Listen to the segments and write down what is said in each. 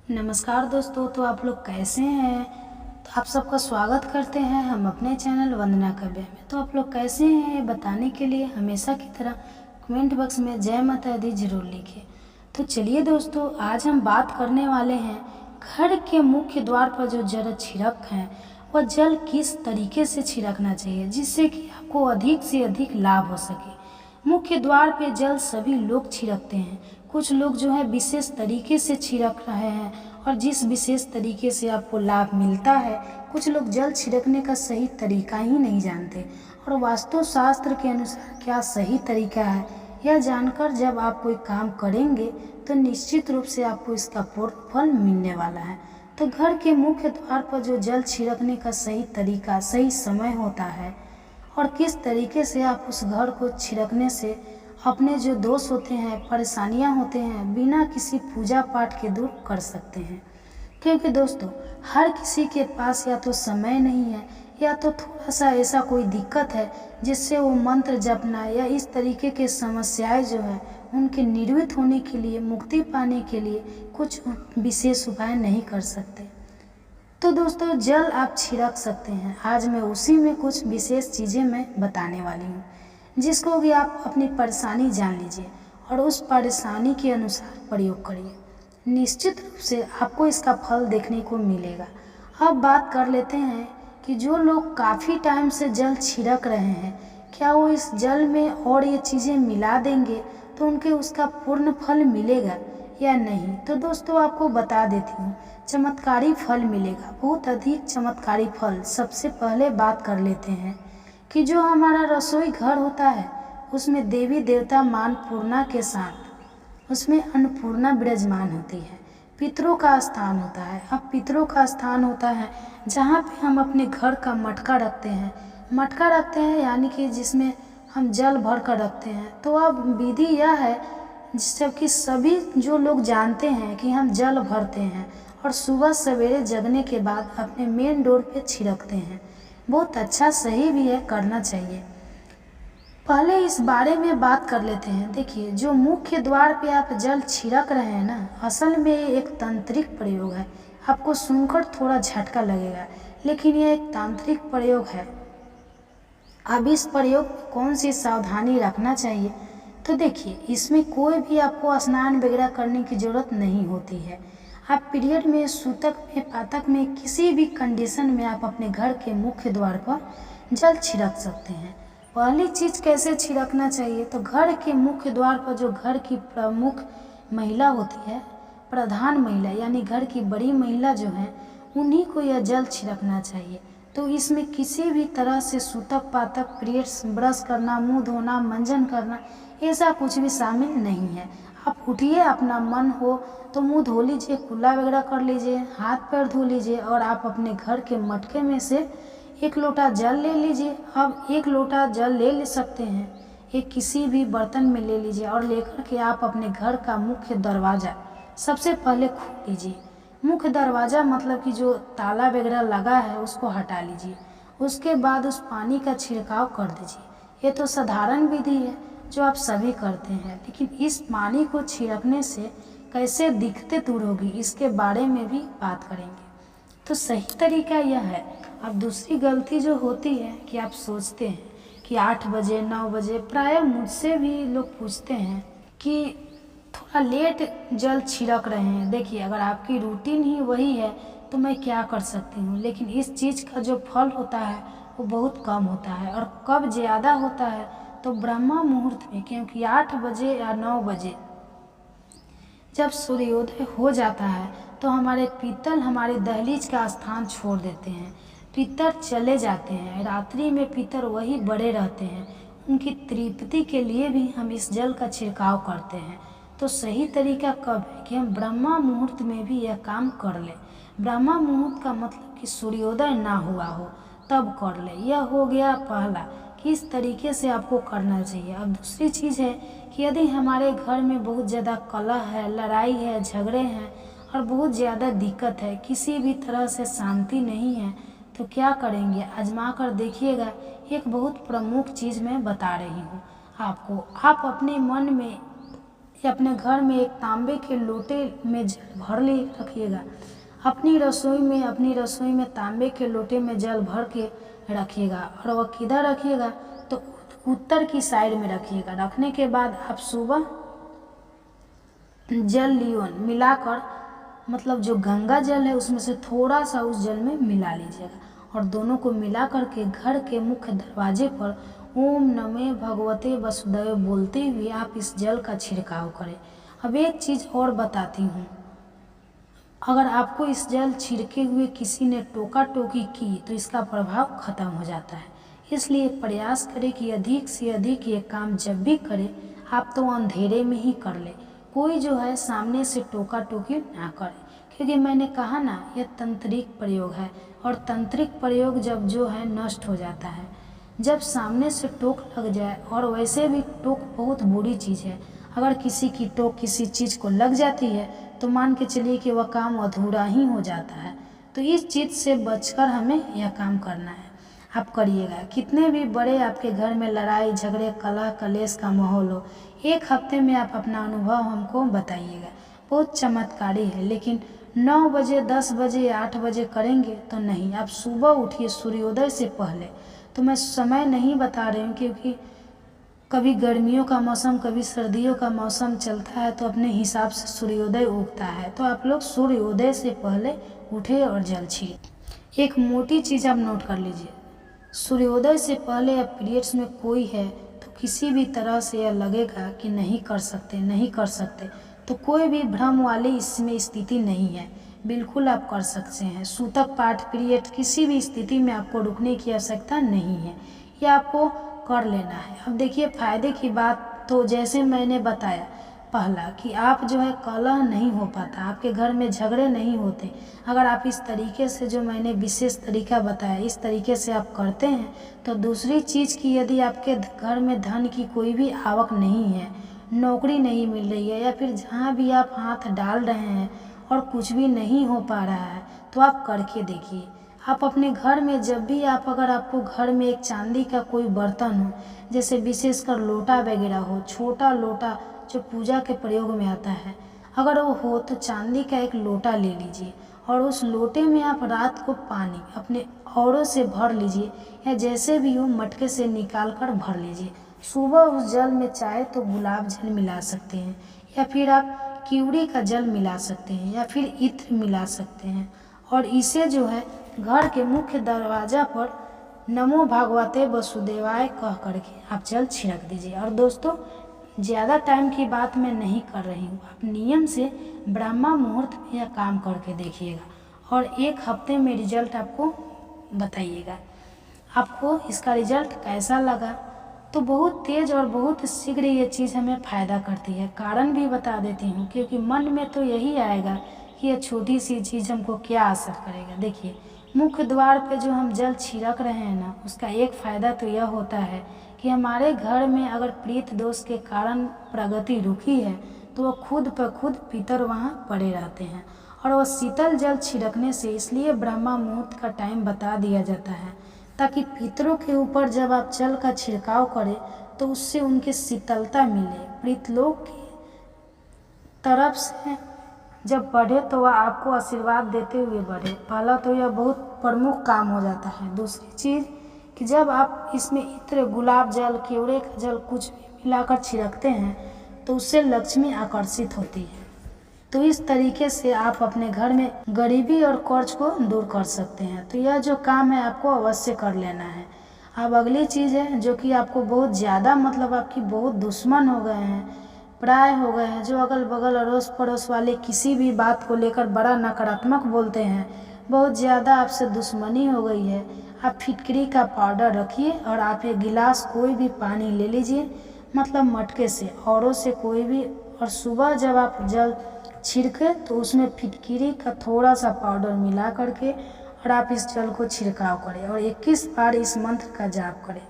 नमस्कार दोस्तों। तो आप लोग कैसे हैं? तो आप सबका स्वागत करते हैं हम अपने चैनल वंदना काव्य में। तो आप लोग कैसे हैं बताने के लिए हमेशा की तरह कमेंट बॉक्स में जय माता दी जरूर लिखिए। तो चलिए दोस्तों, आज हम बात करने वाले हैं घर के मुख्य द्वार पर जो जल छिड़क है वह जल किस तरीके से छिड़कना चाहिए जिससे कि आपको अधिक से अधिक लाभ हो सके। मुख्य द्वार पे जल सभी लोग छिड़कते हैं। कुछ लोग जो है विशेष तरीके से छिड़क रहे हैं और जिस विशेष तरीके से आपको लाभ मिलता है, कुछ लोग जल छिड़कने का सही तरीका ही नहीं जानते और वास्तुशास्त्र के अनुसार क्या सही तरीका है यह जानकर जब आप कोई काम करेंगे तो निश्चित रूप से आपको इसका पूर्ण फल मिलने वाला है। तो घर के मुख्य द्वार पर जो जल छिड़कने का सही तरीका, सही समय होता है और किस तरीके से आप उस घर को छिड़कने से अपने जो दोष होते हैं, परेशानियां होते हैं, बिना किसी पूजा पाठ के दूर कर सकते हैं। क्योंकि दोस्तों, हर किसी के पास या तो समय नहीं है या तो थोड़ा सा ऐसा कोई दिक्कत है जिससे वो मंत्र जपना या इस तरीके के समस्याएं जो है उनके निर्वित होने के लिए, मुक्ति पाने के लिए कुछ विशेष उपाय नहीं कर सकते। तो दोस्तों, जल आप छिड़क सकते हैं। आज मैं उसी में कुछ विशेष चीज़ें मैं बताने वाली हूँ जिसको भी आप अपनी परेशानी जान लीजिए और उस परेशानी के अनुसार प्रयोग करिए। निश्चित रूप से आपको इसका फल देखने को मिलेगा। अब बात कर लेते हैं कि जो लोग काफ़ी टाइम से जल छिड़क रहे हैं, क्या वो इस जल में और ये चीज़ें मिला देंगे तो उनके उसका पूर्ण फल मिलेगा या नहीं। तो दोस्तों, आपको बता देती हूँ, चमत्कारी फल मिलेगा, बहुत अधिक चमत्कारी फल। सबसे पहले बात कर लेते हैं कि जो हमारा रसोई घर होता है उसमें देवी देवता मां अन्नपूर्णा के साथ उसमें अन्नपूर्णा विराजमान होती है। पितरों का स्थान होता है। अब पितरों का स्थान होता है जहाँ पे हम अपने घर का मटका रखते हैं। मटका रखते हैं यानी कि जिसमें हम जल भर कर रखते हैं। तो अब विधि यह है जिससे कि सभी जो लोग जानते हैं कि हम जल भरते हैं और सुबह सवेरे जगने के बाद अपने मेन डोर पे छिड़कते हैं। बहुत अच्छा, सही भी है, करना चाहिए। पहले इस बारे में बात कर लेते हैं। देखिए, जो मुख्य द्वार पे आप जल छिड़क रहे हैं ना, असल में ये एक तांत्रिक प्रयोग है। आपको सुनकर थोड़ा झटका लगेगा, लेकिन ये एक तांत्रिक प्रयोग है। अब इस प्रयोग में कौन सी सावधानी रखना चाहिए? तो देखिए, इसमें कोई भी आपको स्नान वगैरह करने की ज़रूरत नहीं होती है। आप पीरियड में, सूतक में, पातक में, किसी भी कंडीशन में आप अपने घर के मुख्य द्वार पर जल छिड़क सकते हैं। पहली चीज़ कैसे छिड़कना चाहिए? तो घर के मुख्य द्वार पर जो घर की प्रमुख महिला होती है, प्रधान महिला यानी घर की बड़ी महिला जो है, उन्हीं को यह जल छिड़कना चाहिए। तो इसमें किसी भी तरह से सूतक, पातक, पीरियड्स, ब्रश करना, मुंह धोना, मंजन करना, ऐसा कुछ भी शामिल नहीं है। आप उठिए, अपना मन हो तो मुंह धो लीजिए, कुल्ला वगैरह कर लीजिए, हाथ पैर धो लीजिए और आप अपने घर के मटके में से 1 लोटा जल ले लीजिए। अब 1 लोटा जल ले सकते हैं, एक किसी भी बर्तन में ले लीजिए और लेकर के आप अपने घर का मुख्य दरवाज़ा सबसे पहले खोल लीजिए। मुख्य दरवाज़ा मतलब कि जो ताला वगैरह लगा है उसको हटा लीजिए। उसके बाद उस पानी का छिड़काव कर दीजिए। ये तो साधारण विधि है जो आप सभी करते हैं, लेकिन इस पानी को छिड़कने से कैसे दिक्कतें दूर होगी इसके बारे में भी बात करेंगे। तो सही तरीका यह है। अब दूसरी गलती जो होती है कि आप सोचते हैं कि 8 बजे 9 बजे, प्राय मुझसे भी लोग पूछते हैं कि थोड़ा लेट जल छिड़क रहे हैं। देखिए, अगर आपकी रूटीन ही वही है तो मैं क्या कर सकती हूँ, लेकिन इस चीज़ का जो फल होता है वो बहुत कम होता है। और कब ज़्यादा होता है? तो ब्रह्मा मुहूर्त में, क्योंकि 8 बजे या 9 बजे जब सूर्योदय हो जाता है तो हमारे पितर हमारे दहलीज का स्थान छोड़ देते हैं। पितर चले जाते हैं। रात्रि में पितर वही बड़े रहते हैं। उनकी तृप्ति के लिए भी हम इस जल का छिड़काव करते हैं। तो सही तरीका कब है कि हम ब्रह्मा मुहूर्त में भी यह काम कर लें। ब्रह्मा मुहूर्त का मतलब कि सूर्योदय ना हुआ हो तब कर ले। यह हो गया पहला कि इस तरीके से आपको करना चाहिए। अब दूसरी चीज़ है कि यदि हमारे घर में बहुत ज़्यादा कलह है, लड़ाई है, झगड़े हैं और बहुत ज़्यादा दिक्कत है, किसी भी तरह से शांति नहीं है, तो क्या करेंगे? आजमा कर देखिएगा। एक बहुत प्रमुख चीज़ मैं बता रही हूँ आपको। आप अपने मन में या अपने घर में एक तांबे के लोटे में जल भर ले रखिएगा। अपनी रसोई में तांबे के लोटे में जल भर के रखिएगा। और वह किधर रखिएगा? तो उत्तर की साइड में रखिएगा। रखने के बाद आप सुबह जल लियोन मिलाकर, मतलब जो गंगा जल है उसमें से थोड़ा सा उस जल में मिला लीजिएगा और दोनों को मिला करके घर के मुख्य दरवाजे पर ओम नमः भगवते वसुदेव बोलते हुए आप इस जल का छिड़काव करें। अब एक चीज़ और बताती हूँ, अगर आपको इस जल छिड़के हुए किसी ने टोका टोकी की तो इसका प्रभाव खत्म हो जाता है। इसलिए प्रयास करें कि अधिक से अधिक ये काम जब भी करें आप तो अंधेरे में ही कर ले, कोई जो है सामने से टोका टोकी ना करे, क्योंकि मैंने कहा ना यह तंत्रिक प्रयोग है और तंत्रिक प्रयोग जब जो है नष्ट हो जाता है जब सामने से टोक लग जाए। और वैसे भी टोक बहुत बुरी चीज़ है, अगर किसी की टोक किसी चीज़ को लग जाती है तो मान के चलिए कि वह काम अधूरा ही हो जाता है। तो इस चीज़ से बचकर हमें यह काम करना है। आप करिएगा, कितने भी बड़े आपके घर में लड़ाई झगड़े कलह कलेश का माहौल हो, एक हफ्ते में आप अपना अनुभव हमको बताइएगा। बहुत चमत्कारी है, लेकिन 9 बजे 10 बजे या 8 बजे करेंगे तो नहीं। आप सुबह उठिए सूर्योदय से पहले। तो मैं समय नहीं बता रही हूँ क्योंकि कभी गर्मियों का मौसम कभी सर्दियों का मौसम चलता है, तो अपने हिसाब से सूर्योदय उगता है। तो आप लोग सूर्योदय से पहले उठे और जल छिड़के। एक मोटी चीज़ आप नोट कर लीजिए, सूर्योदय से पहले अब पीरियड्स में कोई है तो किसी भी तरह से यह लगेगा कि नहीं कर सकते, तो कोई भी भ्रम वाली इसमें स्थिति नहीं है, बिल्कुल आप कर सकते हैं। सूतक पाठ पीरियड किसी भी स्थिति में आपको रुकने की आवश्यकता नहीं है, यह आपको कर लेना है। अब देखिए फायदे की बात, तो जैसे मैंने बताया पहला कि आप जो है कलह नहीं हो पाता, आपके घर में झगड़े नहीं होते। अगर आप इस तरीके से जो मैंने विशेष तरीका बताया इस तरीके से आप करते हैं तो दूसरी चीज़ की, यदि आपके घर में धन की कोई भी आवक नहीं है, नौकरी नहीं मिल रही है, या फिर जहाँ भी आप हाथ डाल रहे हैं और कुछ भी नहीं हो पा रहा है, तो आप करके देखिए। आप अपने घर में जब भी अगर आपको घर में एक चांदी का कोई बर्तन हो, जैसे विशेषकर लोटा वगैरह हो, छोटा लोटा जो पूजा के प्रयोग में आता है, अगर वो हो तो चांदी का एक लोटा ले लीजिए और उस लोटे में आप रात को पानी अपने औरों से भर लीजिए, या जैसे भी हो मटके से निकाल कर भर लीजिए। सुबह उस जल में चाहे तो गुलाब जल मिला सकते हैं, या फिर आप किउड़ी का जल मिला सकते हैं, या फिर इत्र मिला सकते हैं, और इसे जो है घर के मुख्य दरवाजा पर नमो भगवते वसुदेवाय कह करके आप जल छिड़क दीजिए। और दोस्तों ज़्यादा टाइम की बात मैं नहीं कर रही हूँ, आप नियम से ब्रह्मा मुहूर्त में यह काम करके देखिएगा और एक हफ्ते में रिजल्ट आपको बताइएगा। आपको इसका रिजल्ट कैसा लगा? तो बहुत तेज़ और बहुत शीघ्र ये चीज़ हमें फ़ायदा करती है। कारण भी बता देती हूँ, क्योंकि मन में तो यही आएगा कि यह छोटी सी चीज़ हमको क्या असर करेगा। देखिए मुख्य द्वार पे जो हम जल छिड़क रहे हैं ना, उसका एक फ़ायदा तो यह होता है कि हमारे घर में अगर प्रीत दोष के कारण प्रगति रुकी है तो वह खुद ब खुद पितर वहाँ पड़े रहते हैं। और वह शीतल जल छिड़कने से, इसलिए ब्रह्मा मुहूर्त का टाइम बता दिया जाता है, ताकि पितरों के ऊपर जब आप जल का छिड़काव करें तो उससे उनकी शीतलता मिले, प्रीतलोक की तरफ से जब बढ़े तो वह आपको आशीर्वाद देते हुए बढ़े। पहला तो यह बहुत प्रमुख काम हो जाता है। दूसरी चीज़ कि जब आप इसमें इत्र गुलाब जल केवड़े का जल कुछ भी मिलाकर छिड़कते हैं तो उससे लक्ष्मी आकर्षित होती है। तो इस तरीके से आप अपने घर में गरीबी और कर्ज को दूर कर सकते हैं। तो यह जो काम है आपको अवश्य कर लेना है। अब अगली चीज़ है जो कि आपको बहुत ज़्यादा, मतलब आपकी बहुत दुश्मन हो गए हैं, प्राय हो गए हैं, जो अगल बगल अड़ोस पड़ोस वाले किसी भी बात को लेकर बड़ा नकारात्मक बोलते हैं, बहुत ज़्यादा आपसे दुश्मनी हो गई है। आप फिटकरी का पाउडर रखिए और आप एक गिलास कोई भी पानी ले लीजिए, मतलब मटके से औरों से कोई भी, और सुबह जब आप जल छिड़के तो उसमें फिटकरी का थोड़ा सा पाउडर मिला करके और आप इस जल को छिड़काव करें और 21 बार इस मंत्र का जाप करें।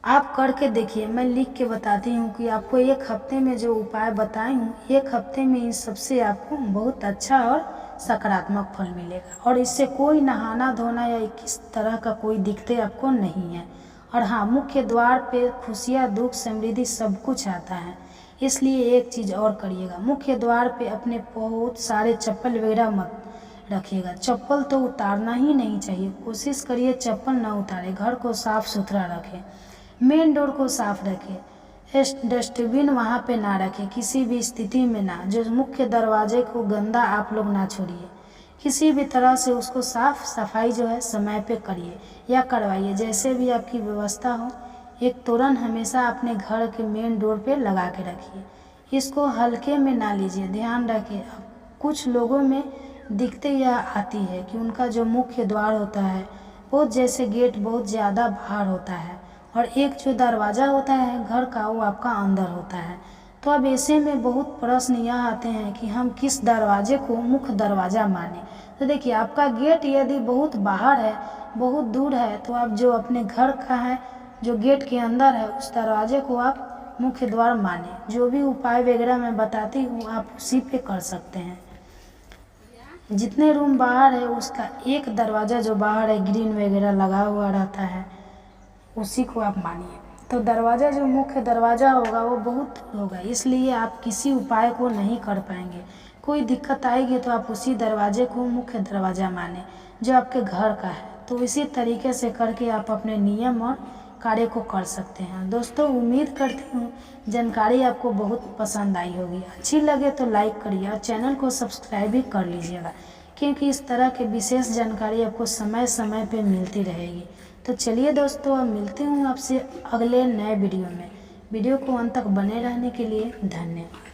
आप करके देखिए, मैं लिख के बताती हूँ कि आपको एक हफ्ते में जो उपाय बताई हूँ, एक हफ्ते में इन सबसे आपको बहुत अच्छा और सकारात्मक फल मिलेगा। और इससे कोई नहाना धोना या किस तरह का कोई दिक्कतें आपको नहीं है। और हाँ, मुख्य द्वार पे खुशियाँ दुख समृद्धि सब कुछ आता है, इसलिए एक चीज़ और करिएगा, मुख्य द्वार पे अपने बहुत सारे चप्पल वगैरह मत रखिएगा। चप्पल तो उतारना ही नहीं चाहिए, कोशिश करिए चप्पल ना उतारे। घर को साफ़ सुथरा रखें, मेन डोर को साफ रखें, डस्टबिन वहाँ पे ना रखें किसी भी स्थिति में ना। जो मुख्य दरवाजे को गंदा आप लोग ना छोड़िए, किसी भी तरह से उसको साफ सफाई जो है समय पे करिए या करवाइए, जैसे भी आपकी व्यवस्था हो। एक तोरण हमेशा अपने घर के मेन डोर पे लगा के रखिए, इसको हल्के में ना लीजिए, ध्यान रखिए। अब कुछ लोगों में दिक्कतें यह आती है कि उनका जो मुख्य द्वार होता है बहुत जैसे गेट बहुत ज़्यादा बाहर होता है और एक जो दरवाज़ा होता है घर का वो आपका अंदर होता है। तो अब ऐसे में बहुत प्रश्न यह आते हैं कि हम किस दरवाजे को मुख्य दरवाज़ा माने। तो देखिए, आपका गेट यदि बहुत बाहर है, बहुत दूर है, तो आप जो अपने घर का है जो गेट के अंदर है उस दरवाजे को आप मुख्य द्वार माने। जो भी उपाय वगैरह मैं बताती हूँ आप उसी पे कर सकते हैं। जितने रूम बाहर है उसका एक दरवाज़ा जो बाहर है ग्रीन वगैरह लगा हुआ रहता है उसी को आप मानिए। तो दरवाज़ा जो मुख्य दरवाज़ा होगा वो बहुत दूर होगा, इसलिए आप किसी उपाय को नहीं कर पाएंगे। कोई दिक्कत आएगी तो आप उसी दरवाजे को मुख्य दरवाज़ा माने जो आपके घर का है। तो इसी तरीके से करके आप अपने नियम और कार्य को कर सकते हैं। दोस्तों, उम्मीद करती हूँ जानकारी आपको बहुत पसंद आई होगी। अच्छी लगे तो लाइक करिए और चैनल को सब्सक्राइब भी कर लीजिएगा, क्योंकि इस तरह के विशेष जानकारी आपको समय समय पे मिलती रहेगी। तो चलिए दोस्तों, अब मिलती हूँ आपसे अगले नए वीडियो में। वीडियो को अंत तक बने रहने के लिए धन्यवाद।